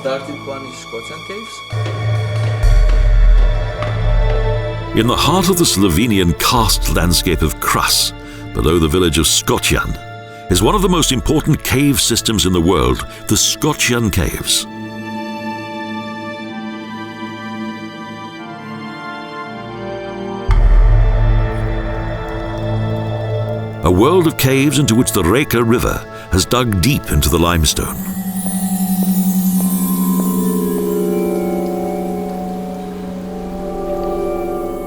starting one is Škocjan Caves. In the heart of the Slovenian karst landscape of Kras, below the village of Skocjan, is one of the most important cave systems in the world, the Skocjan Caves. A world of caves into which the Reka River has dug deep into the limestone.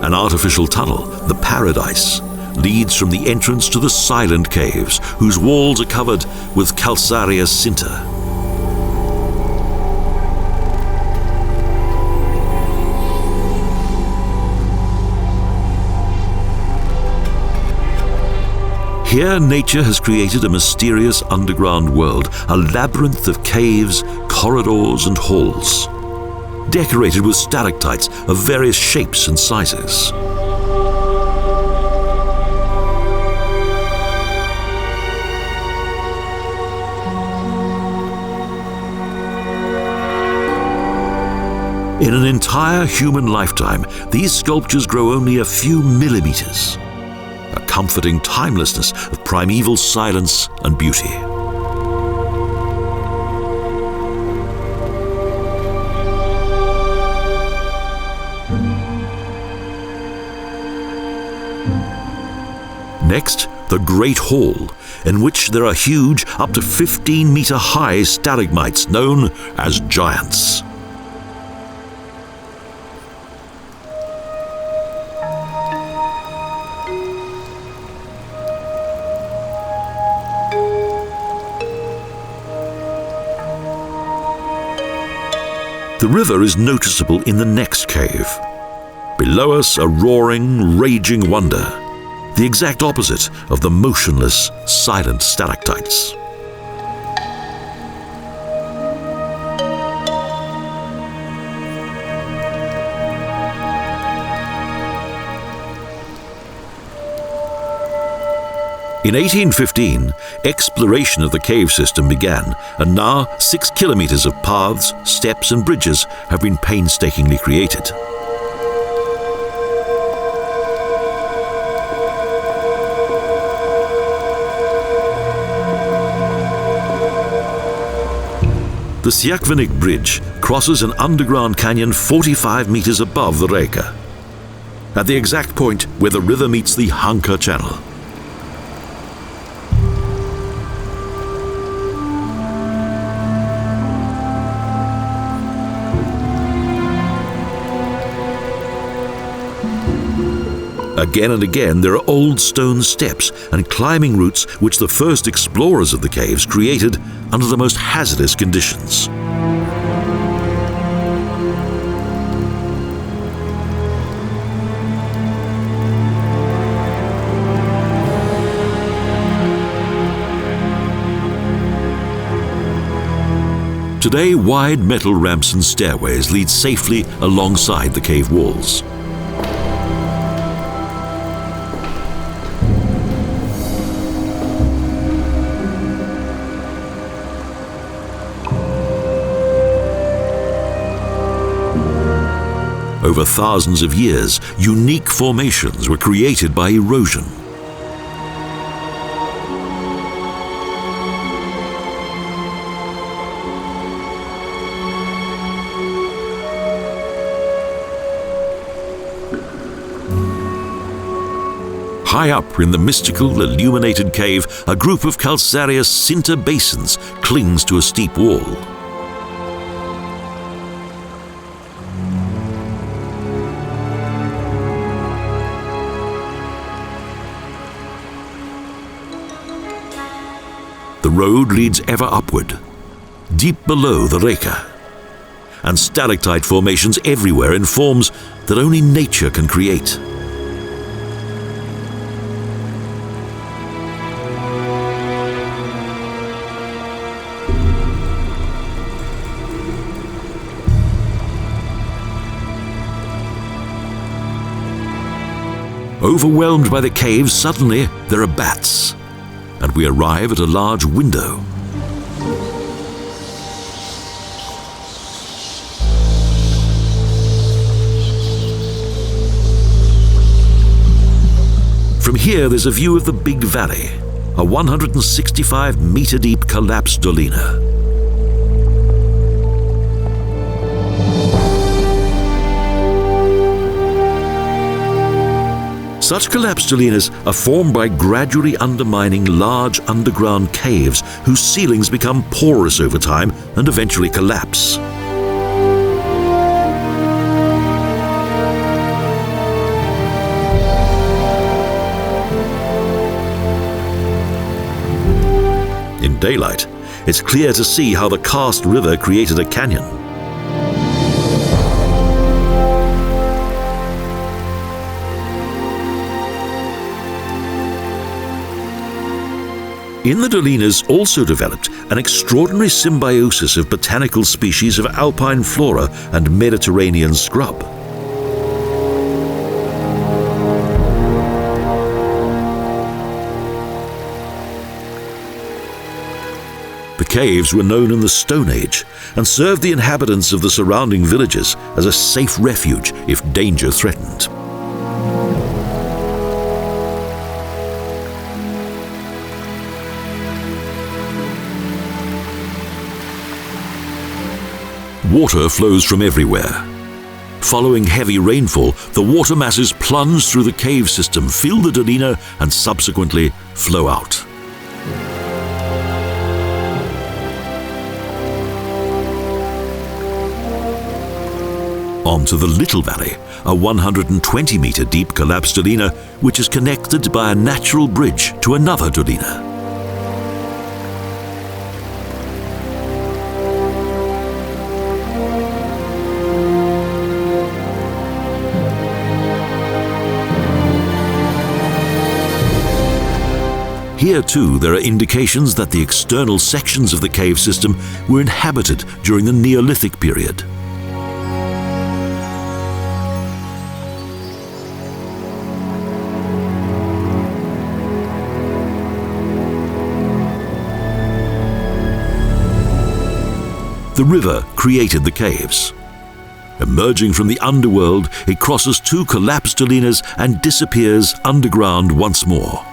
An artificial tunnel, the Paradise, leads from the entrance to the silent caves, whose walls are covered with calcareous sinter. Here, nature has created a mysterious underground world, a labyrinth of caves, corridors, and halls, decorated with stalactites of various shapes and sizes. In an entire human lifetime, these sculptures grow only a few millimetres, a comforting timelessness of primeval silence and beauty. Next, the Great Hall, in which there are huge, up to 15-metre high stalagmites known as giants. The river is noticeable in the next cave. Below us, a roaring, raging wonder, the exact opposite of the motionless, silent stalactites. In 1815, exploration of the cave system began, and now 6 kilometres of paths, steps and bridges have been painstakingly created. The Skocjan Bridge crosses an underground canyon 45 metres above the Reka, at the exact point where the river meets the Hanka Channel. Again and again, there are old stone steps and climbing routes which the first explorers of the caves created under the most hazardous conditions. Today, wide metal ramps and stairways lead safely alongside the cave walls. Over thousands of years, unique formations were created by erosion. High up in the mystical, illuminated cave, a group of calcareous sinter basins clings to a steep wall. The road leads ever upward, deep below the Reka, and stalactite formations everywhere in forms that only nature can create. Overwhelmed by the caves, suddenly there are bats, and we arrive at a large window. From here there's a view of the Big Valley, a 165-metre deep collapsed dolina. Such collapsed dolinas are formed by gradually undermining large underground caves whose ceilings become porous over time and eventually collapse. In daylight, it's clear to see how the Karst River created a canyon. In the dolinas also developed an extraordinary symbiosis of botanical species of alpine flora and Mediterranean scrub. The caves were known in the Stone Age and served the inhabitants of the surrounding villages as a safe refuge if danger threatened. Water flows from everywhere. Following heavy rainfall, the water masses plunge through the cave system, fill the dolina, and subsequently flow out. Onto the Little Valley, a 120-metre deep collapsed dolina which is connected by a natural bridge to another dolina. Here too there are indications that the external sections of the cave system were inhabited during the Neolithic period. The river created the caves. Emerging from the underworld, it crosses two collapsed dolinas and disappears underground once more.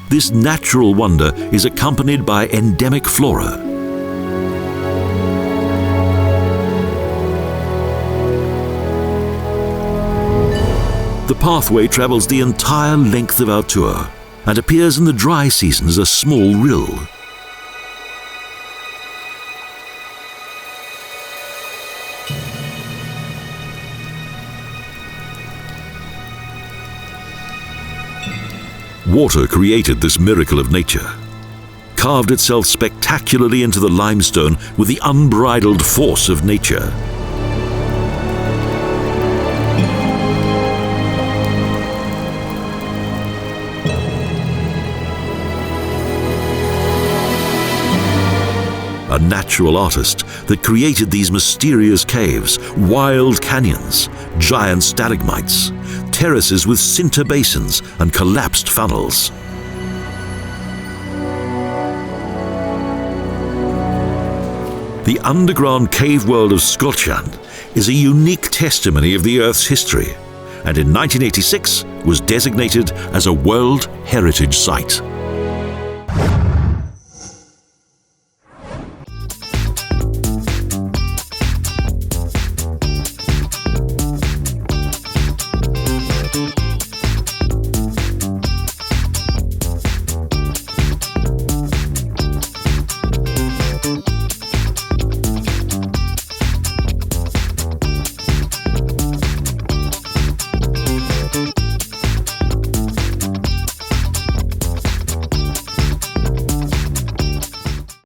This natural wonder is accompanied by endemic flora. The pathway travels the entire length of our tour and appears in the dry season as a small rill. Water created this miracle of nature, carved itself spectacularly into the limestone with the unbridled force of nature. A natural artist that created these mysterious caves, wild canyons, giant stalagmites, terraces with sinter basins and collapsed funnels. The underground cave world of Skocjan is a unique testimony of the Earth's history, and in 1986 was designated as a World Heritage Site.